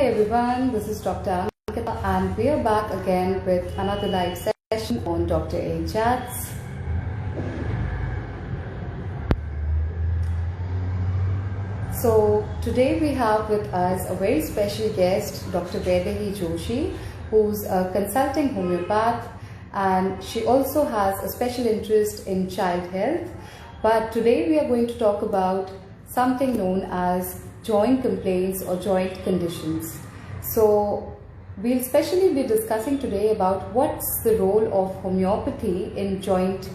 everyone, this is Dr. Ankita and we are back again with another live session on Dr. A Chats. So today we have with us a very special guest, Dr. Vaidehi Joshi, who's a consulting homeopath, and she also has a special interest in child health. But today we are going to talk about something known as joint complaints or joint conditions. So we'll especially be discussing today about what's the role of homeopathy in joint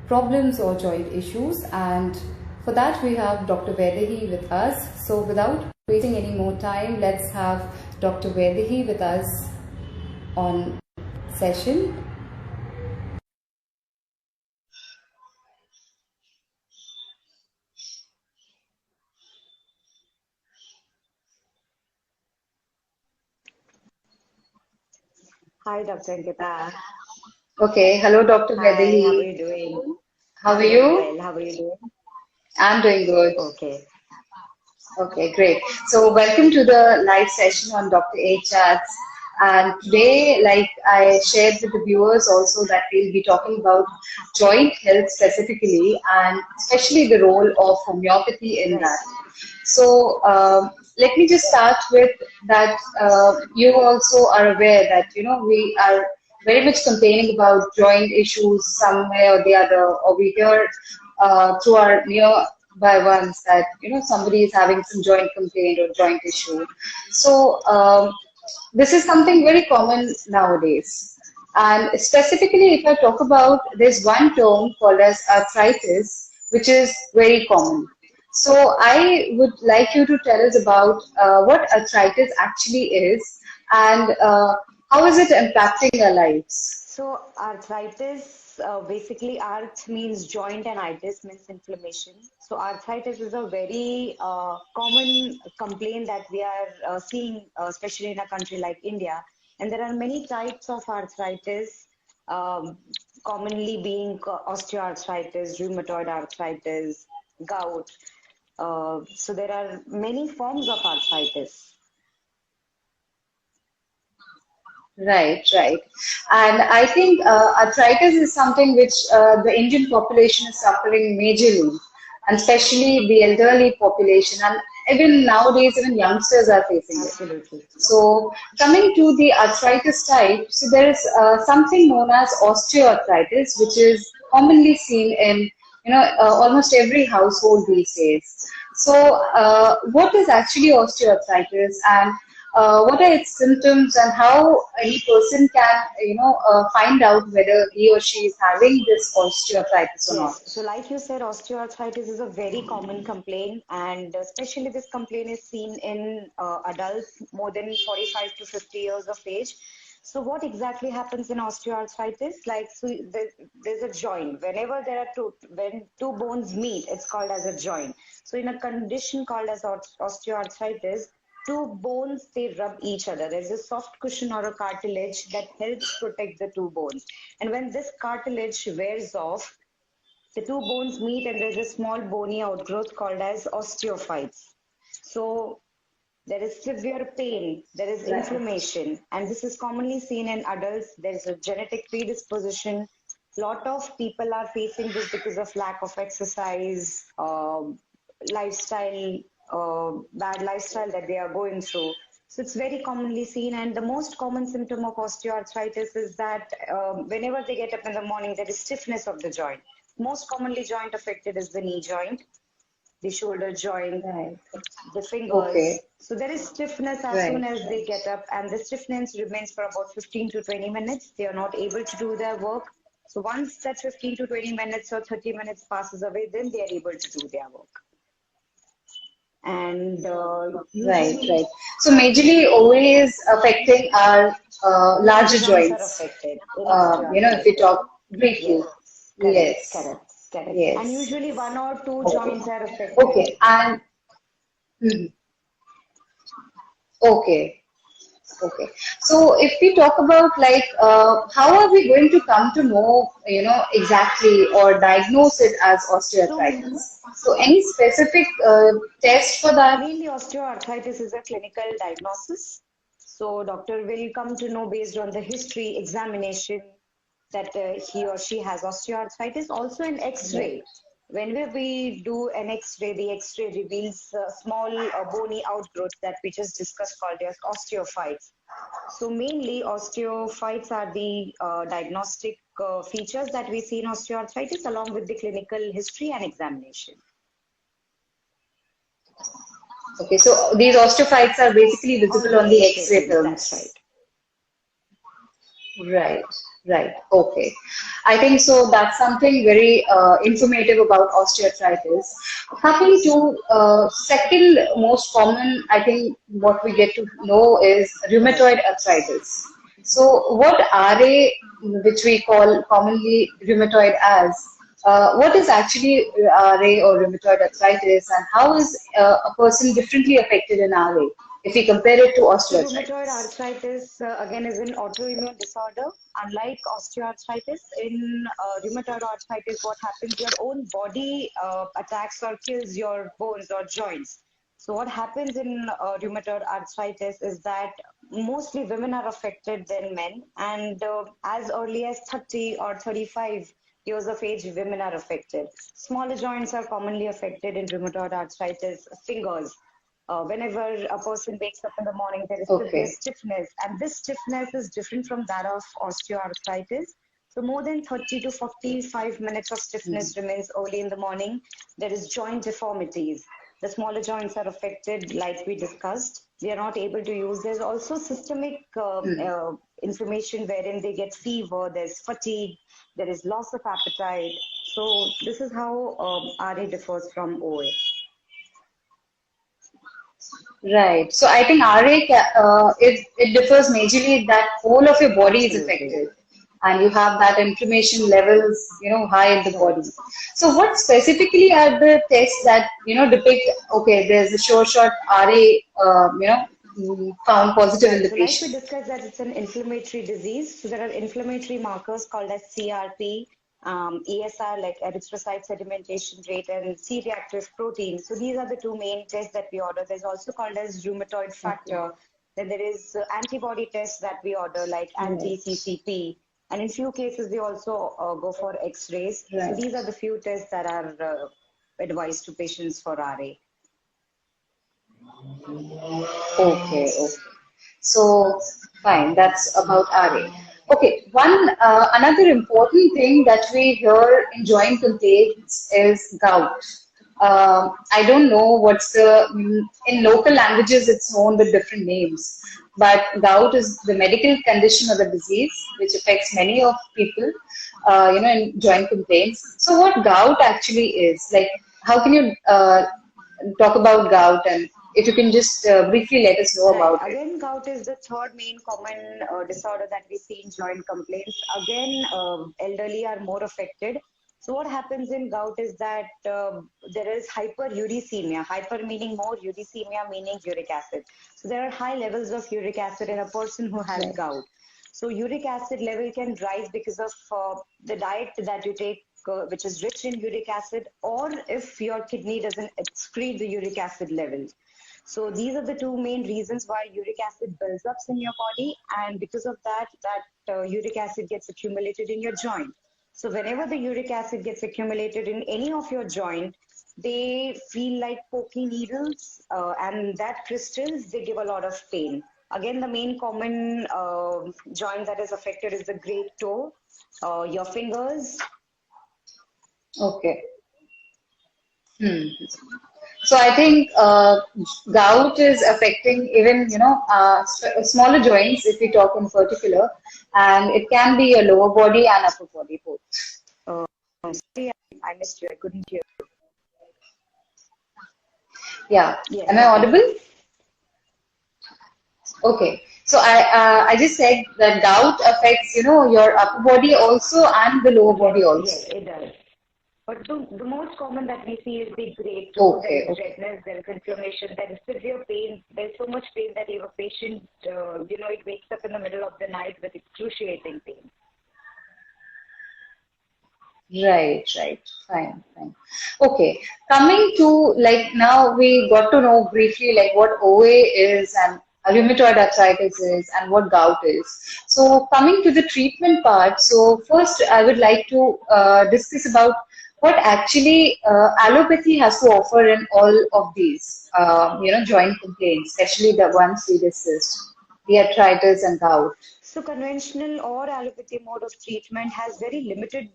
problems or joint issues, and for that we have Dr. Vaidehi with us. So without wasting any more time, let's have Dr. Vaidehi with us on session. Hi, Dr. Ankita. Okay, hello Dr. Hi, Vaidehi. how are you doing? How are you? Well, how are you doing? I'm doing good. Okay. Okay, great. So welcome to the live session on Dr. A Chats. And today, like I shared with the viewers also, that we'll be talking about joint health specifically, and especially the role of homeopathy in that. So let me just start with that. You also are aware that, we are very much complaining about joint issues some way or the other, or we hear through our by ones that somebody is having some joint complaint or joint issue. So this is something very common nowadays, and specifically if I talk about, there's one term called as arthritis, which is very common. So I would like you to tell us about what arthritis actually is, and how is it impacting our lives. So arthritis, basically arth means joint and itis means inflammation. So arthritis is a very common complaint that we are seeing, especially in a country like India. And there are many types of arthritis, commonly being osteoarthritis, rheumatoid arthritis, gout. So there are many forms of arthritis. Right, right. And I think arthritis is something which the Indian population is suffering majorly, and especially the elderly population, and even nowadays, even youngsters are facing it. Absolutely. So coming to the arthritis type, so there is something known as osteoarthritis, which is commonly seen in almost every household these days. So what is actually osteoarthritis, and what are its symptoms, and how any person can find out whether he or she is having this osteoarthritis or not? Yes. So like you said, osteoarthritis is a very common complaint, and especially this complaint is seen in adults more than 45 to 50 years of age. So what exactly happens in osteoarthritis? Like, so there's a joint. Whenever when two bones meet, it's called as a joint. So in a condition called as osteoarthritis, two bones, they rub each other. There's a soft cushion or a cartilage that helps protect the two bones. And when this cartilage wears off, the two bones meet and there's a small bony outgrowth called as osteophytes. So there is severe pain, there is inflammation, and this is commonly seen in adults. There is a genetic predisposition. A lot of people are facing this because of lack of exercise, lifestyle, bad lifestyle that they are going through. So it's very commonly seen, and the most common symptom of osteoarthritis is that whenever they get up in the morning, there is stiffness of the joint. Most commonly joint affected is the knee joint, the shoulder joint, the fingers. Okay. So there is stiffness as soon as they get up, and the stiffness remains for about 15 to 20 minutes. They are not able to do their work. So once that 15 to 20 minutes or 30 minutes passes away, then they are able to do their work. And right. So majorly always affecting our larger joints. Are affected. If we talk briefly. Yes. Correct. Yes. And usually one or two joints are affected. Okay. And okay. So if we talk about how are we going to come to know, exactly or diagnose it as osteoarthritis? So any specific test for that? Mainly osteoarthritis is a clinical diagnosis. So doctor will come to know based on the history examination that he or she has osteoarthritis. Also an X-ray. Whenever we do an X-ray, the X-ray reveals small bony outgrowths that we just discussed called as osteophytes. So mainly osteophytes are the diagnostic features that we see in osteoarthritis along with the clinical history and examination. Okay, so these osteophytes are basically visible on the X-ray That's films. right. Right. Okay. I think so. That's something very informative about osteoarthritis. Coming to second most common, I think what we get to know is rheumatoid arthritis. So, what RA, which we call commonly rheumatoid as, what is actually RA or rheumatoid arthritis, and how is a person differently affected in RA if we compare it to osteoarthritis? Rheumatoid arthritis again is an autoimmune disorder. Unlike osteoarthritis, in rheumatoid arthritis, what happens? Your own body attacks or kills your bones or joints. So what happens in rheumatoid arthritis is that mostly women are affected than men, and as early as 30 or 35 years of age, women are affected. Smaller joints are commonly affected in rheumatoid arthritis, fingers. Whenever a person wakes up in the morning, there is severe stiffness, and this stiffness is different from that of osteoarthritis. So more than 30 to 45 minutes of stiffness remains early in the morning. There is joint deformities. The smaller joints are affected, like we discussed. They are not able to use. There's also systemic inflammation wherein they get fever, there's fatigue, there is loss of appetite. So this is how RA differs from OA. Right. So I think RA it differs majorly that whole of your body is affected, and you have that inflammation levels high in the body. So what specifically are the tests that depict there's a sure shot RA found positive in the patient? Like we discussed that it's an inflammatory disease. So there are inflammatory markers called as CRP, ESR like erythrocyte sedimentation rate, and C-reactive protein. So these are the two main tests that we order. There's also called as rheumatoid factor. Then there is antibody tests that we order like anti-CCP. And in few cases, we also go for X-rays. So these are the few tests that are advised to patients for RA. Okay. So fine, that's about RA. Okay, another important thing that we hear in joint complaints is gout. I don't know in local languages it's known with different names, but gout is the medical condition or the disease which affects many of people, in joint complaints. So what gout actually is, like, how can you talk about gout, and if you can just briefly let us know about it. Again, gout is the third main common disorder that we see in joint complaints. Again, elderly are more affected. So what happens in gout is that there is hyperuricemia. Hyper meaning more, uricemia meaning uric acid. So there are high levels of uric acid in a person who has gout. So uric acid level can rise because of the diet that you take, which is rich in uric acid, or if your kidney doesn't excrete the uric acid levels. So these are the two main reasons why uric acid builds up in your body, and because of that uric acid gets accumulated in your joint. So whenever the uric acid gets accumulated in any of your joint, they feel like poking needles, and that crystals, they give a lot of pain. Again, the main common joint that is affected is the great toe, your fingers. Okay. So I think gout is affecting even smaller joints if we talk in particular, and it can be a lower body and upper body both. Sorry, I missed you. I couldn't hear you. Yeah. Yes. Am I audible? Okay. So I just said that gout affects your upper body also and the lower body also. Yes, it does. But the most common that we see is the great toe. There is redness, there is inflammation, there is severe pain. There's so much pain that if a patient, it wakes up in the middle of the night with excruciating pain. Right. Fine. Okay. Coming to, like, now we got to know briefly like what OA is and rheumatoid arthritis is and what gout is. So coming to the treatment part, so first I would like to discuss about what actually allopathy has to offer in all of these, joint complaints, especially the ones we discussed, the arthritis and gout. So conventional or allopathy mode of treatment has very limited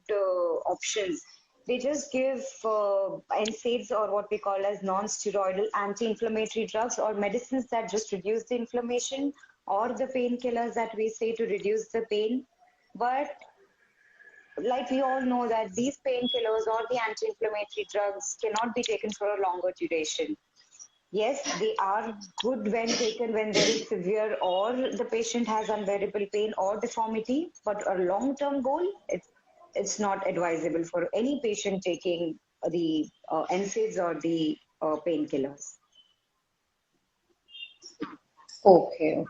options. They just give NSAIDs, or what we call as non-steroidal anti-inflammatory drugs, or medicines that just reduce the inflammation, or the painkillers that we say to reduce the pain. But like we all know that these painkillers or the anti-inflammatory drugs cannot be taken for a longer duration. Yes, they are good when taken when there is severe or the patient has unbearable pain or deformity, but a long-term goal, it's not advisable for any patient taking the NSAIDs or the painkillers. Okay.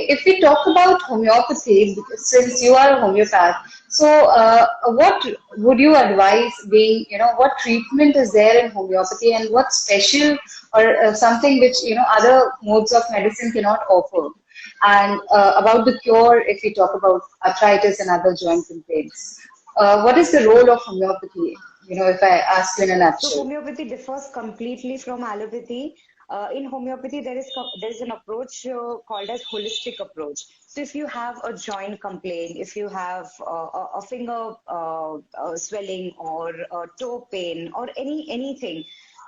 If we talk about homeopathy, since you are a homeopath, so what would you advise being, what treatment is there in homeopathy and what's special or something which, other modes of medicine cannot offer? And about the cure, if we talk about arthritis and other joint complaints, what is the role of homeopathy? If I ask you in a So nutshell. homeopathy differs completely from allopathy. In homeopathy, there is an approach called as holistic approach. So if you have a joint complaint, if you have a finger swelling or a toe pain or anything,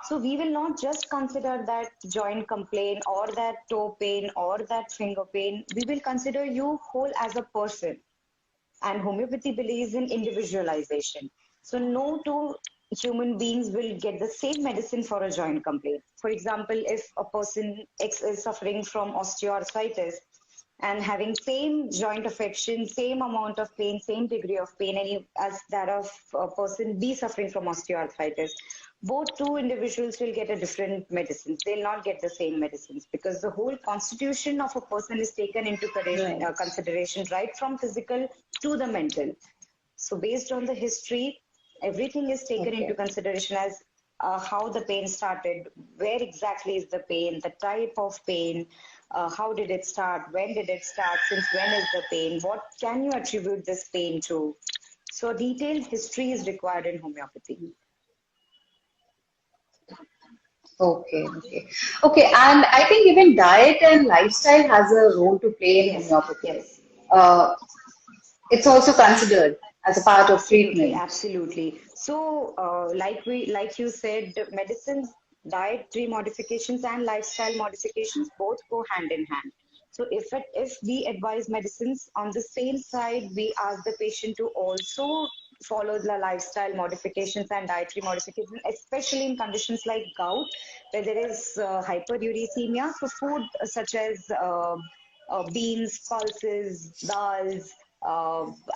so we will not just consider that joint complaint or that toe pain or that finger pain. We will consider you whole as a person. And homeopathy believes in individualization. So no two human beings will get the same medicine for a joint complaint. For example, if a person X is suffering from osteoarthritis and having same joint affection, same amount of pain, same degree of pain as that of a person B suffering from osteoarthritis, both two individuals will get a different medicines. They'll not get the same medicines because the whole constitution of a person is taken into Right. consideration, right from physical to the mental. So based on the history, everything is taken into Okay. consideration as how the pain started, where exactly is the pain, the type of pain, how did it start, when did it start, since when is the pain, what can you attribute this pain to. So detailed history is required in homeopathy. Okay. And I think even diet and lifestyle has a role to play in Yes, homeopathy. yes. Uh, it's also considered as a part of Absolutely, treatment. absolutely. So, like you said, medicines, dietary modifications, and lifestyle modifications both go hand in hand. So, if we advise medicines on the same side, we ask the patient to also follow the lifestyle modifications and dietary modifications, especially in conditions like gout, where there is hyperuricemia. So, food such as beans, pulses, dals,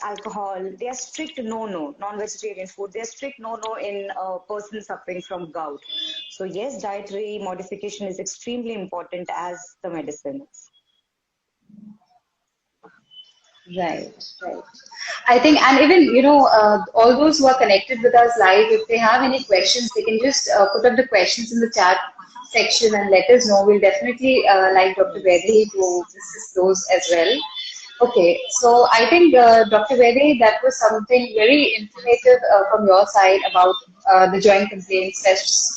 alcohol, they are strict no-no, non-vegetarian food, they are strict no-no in a person suffering from gout. So yes, dietary modification is extremely important as the medicine is. Right. I think, and even, all those who are connected with us live, if they have any questions, they can just put up the questions in the chat section and let us know. We'll definitely like Dr. Yes. Vedi to discuss those as well. Okay, so I think Dr. Vedi, that was something very informative from your side about the joint complaints,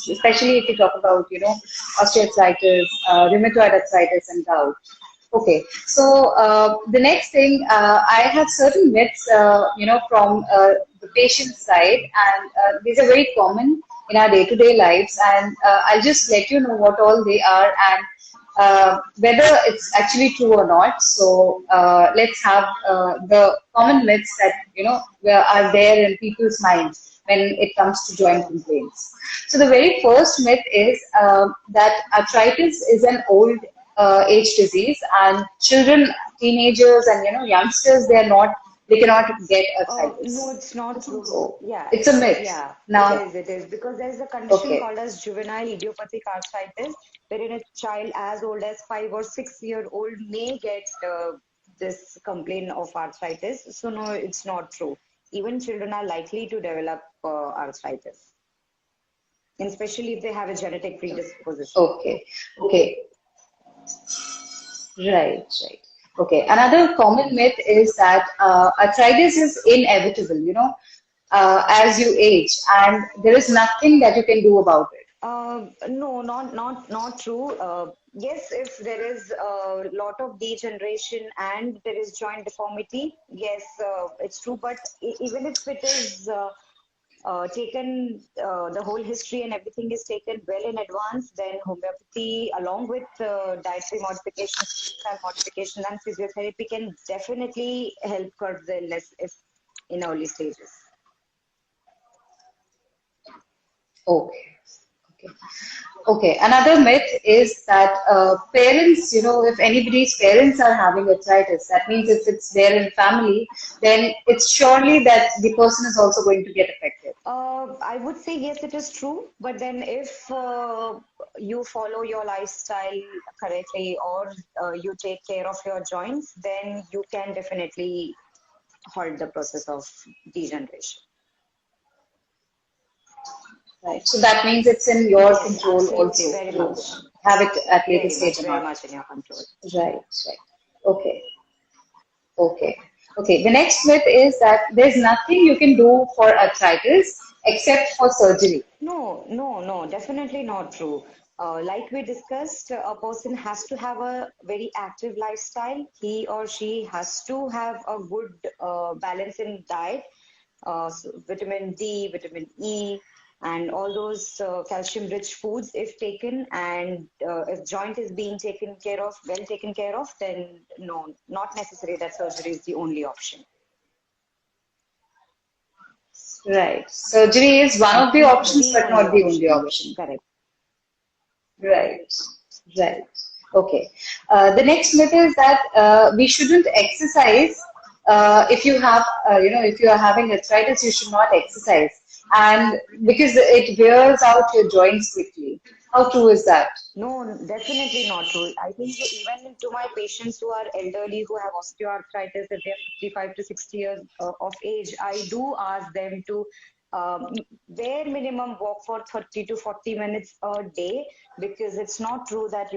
especially if you talk about, osteoarthritis, rheumatoid arthritis, and gout. Okay, so the next thing, I have certain myths, from the patient side, and these are very common in our day-to-day lives, and I'll just let you know what all they are and whether it's actually true or not. So let's have the common myths that are there in people's minds when it comes to joint complaints. So the very first myth is that arthritis is an old age disease, and children, teenagers, and youngsters, they cannot get No, arthritis. it's not true. So Yeah, it's a myth. yeah, it Now, is. It is because there's a condition okay, called as juvenile idiopathic arthritis, wherein a child as old as 5 or 6 year old may get this complaint of arthritis. So no, it's not true. Even children are likely to develop arthritis, and especially if they have a genetic predisposition. okay, okay. Right, right. Okay. Another common myth is that arthritis is inevitable, as you age, and there is nothing that you can do about it. No, not true. Yes, if there is a lot of degeneration and there is joint deformity, yes, it's true. But even if it is taken, the whole history and everything is taken well in advance, then homeopathy, along with dietary modifications, lifestyle modification, and physiotherapy can definitely help curb the illness if in early stages. Okay. Okay. Okay. Another myth is that parents, if anybody's parents are having arthritis, that means if it's there in family, then it's surely that the person is also going to get affected. I would say yes, it is true. But then if you follow your lifestyle correctly or you take care of your joints, then you can definitely halt the process of degeneration. Right. So that means it's in your Yes, control absolutely, also very to much. have it at later Very stage much, or very not. much in your control. Right. Right. Okay. Okay. Okay. The next myth is that there's nothing you can do for arthritis except for surgery. No, definitely not true. Like we discussed, a person has to have a very active lifestyle. He or she has to have a good balance in diet, vitamin D, vitamin E, and all those calcium-rich foods if taken. And if joint is being taken care of, well taken care of, then no, not necessary that surgery is the only option. Right. Surgery is one of the Not options, the but only not the only option. Yes, option. correct. Right. Right. Okay. The next myth is that we shouldn't exercise. If you have, if you are having arthritis, you should not exercise, and because it wears out your joints quickly. How true is that? No, definitely not true. I think even to my patients who are elderly, who have osteoarthritis, if they're 55 to 60 years of age, I do ask them to bare minimum walk for 30 to 40 minutes a day, because it's not true that,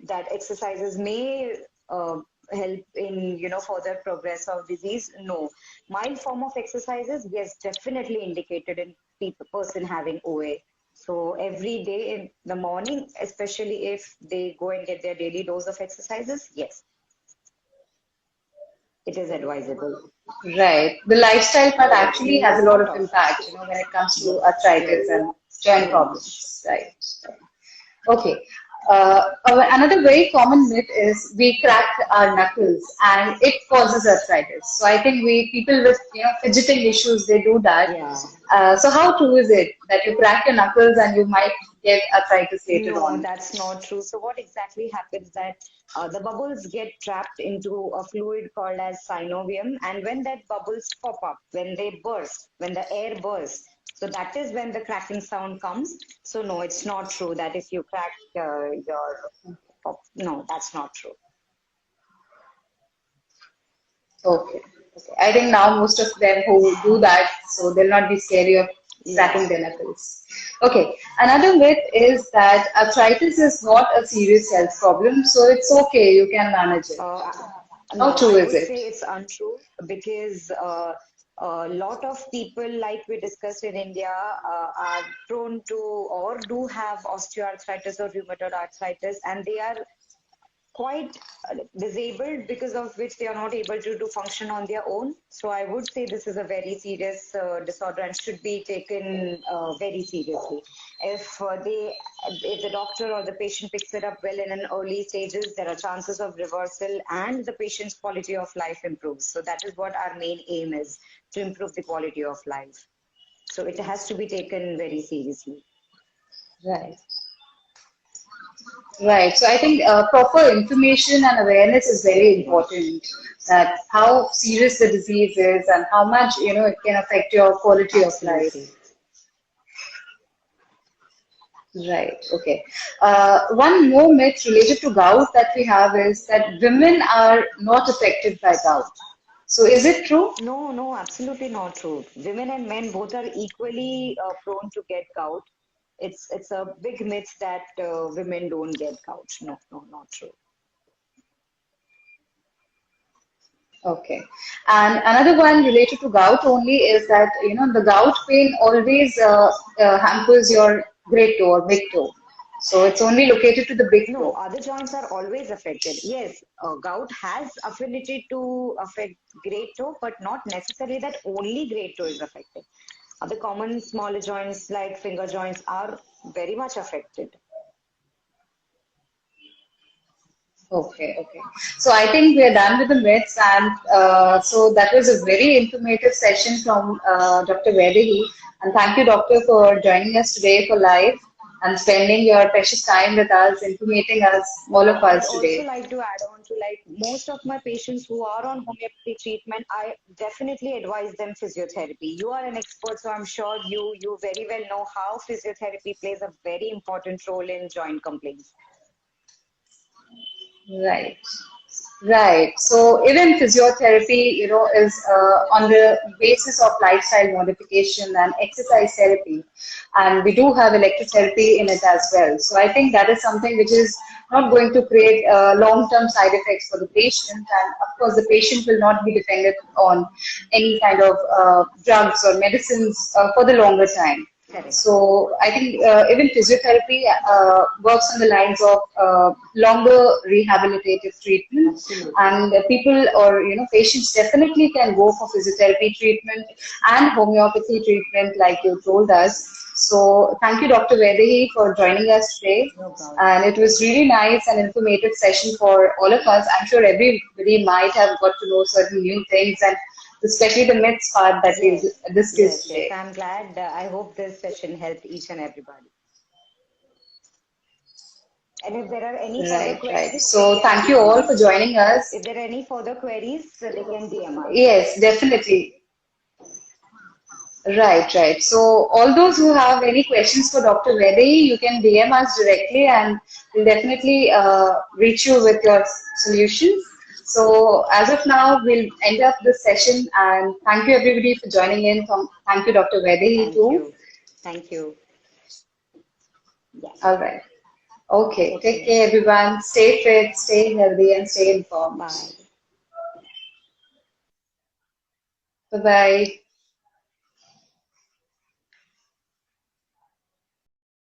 that exercises may help in, further progress of disease. No. Mild form of exercises, yes, definitely indicated in people, person having OA. So every day in the morning, especially if they go and get their daily dose of exercises, yes, it is advisable. Right. The lifestyle part actually has a lot Lot of of. impact, when it comes to Yes, arthritis yes, and joint very much. problems. Right. Okay. Another very common myth is we crack our knuckles and it causes arthritis. So I think people with fidgeting issues, they do that. Yeah. So how true is it that you crack your knuckles and you might get arthritis later No, on? that's not true. So what exactly happens that the bubbles get trapped into a fluid called as synovium, and when that bubbles pop up, when they burst, when the air bursts, so that is when the cracking sound comes. So no, it's not true that if you crack your no, that's not true. Okay. Okay. I think now most of them who do that, so they'll not be scary of cracking Yeah. their knuckles. Okay. Another myth is that arthritis is not a serious health problem, so it's okay, you can manage it. Uh, How no, true I is would it? say it's untrue because a lot of people, like we discussed in India, are prone to or do have osteoarthritis or rheumatoid arthritis, and they are quite disabled, because of which they are not able to do function on their own. So I would say this is a very serious disorder and should be taken very seriously. If the doctor or the patient picks it up well in an early stages, there are chances of reversal and the patient's quality of life improves. So that is what our main aim is, to improve the quality of life. So it has to be taken very seriously. Right. Right. So I think proper information and awareness is very Very much. important. That how serious the disease is and how much it can affect your quality of life. Absolutely. Right. Okay. One more myth related to gout that we have is that women are not affected by gout. So is it true? No, absolutely not true. Women and men both are equally prone to get gout. It's a big myth that women don't get gout. No, not true. Okay. And another one related to gout only is that, the gout pain always hampers your great toe or big toe. So it's only located to the big No, toe. other joints are always affected. Yes, gout has affinity to affect great toe, but not necessarily that only great toe is affected. Other common smaller joints like finger joints are very much affected. Okay, okay. So I think we are done with the myths, and so that was a very informative session from Dr. Vedahi. And thank you, Doctor, for joining us today for live and spending your precious time with us, informating us, all of I'd us also today. like to add on to like most of my patients who are on homeopathy treatment, I definitely advise them physiotherapy. You are an expert, so I'm sure you very well know how physiotherapy plays a very important role in joint complaints. Right. Right. So even physiotherapy, is on the basis of lifestyle modification and exercise therapy. And we do have electrotherapy in it as well. So I think that is something which is not going to create long-term side effects for the patient. And of course, the patient will not be dependent on any kind of drugs or medicines for the longer time. Correct. So I think even physiotherapy works on the lines of longer rehabilitative treatment, Absolutely. and people or patients definitely can go for physiotherapy treatment and homeopathy treatment, like you told us. So thank you, Dr. Vedahi, for joining us today. No problem. And it was really nice and informative session for all of us. I'm sure everybody might have got to know certain new things, and especially the myths part that we Yes, discussed yes. today. I'm glad. I hope this session helped each and everybody. And if there are any further Right, right. queries, they So can thank you DM all for us. joining us. If there are any further queries, they can DM us. Yes, definitely. Right, right. So all those who have any questions for Dr. Vedi, you can DM us directly, and we'll definitely reach you with your solutions. So as of now, we'll end up this session, and thank you everybody for joining in. Thank you, Dr. Vedi, Thank too. you. Thank you. Yes. All right. Okay. Take Take care. care, everyone. Stay fit, stay healthy, and stay informed. Bye. Bye bye.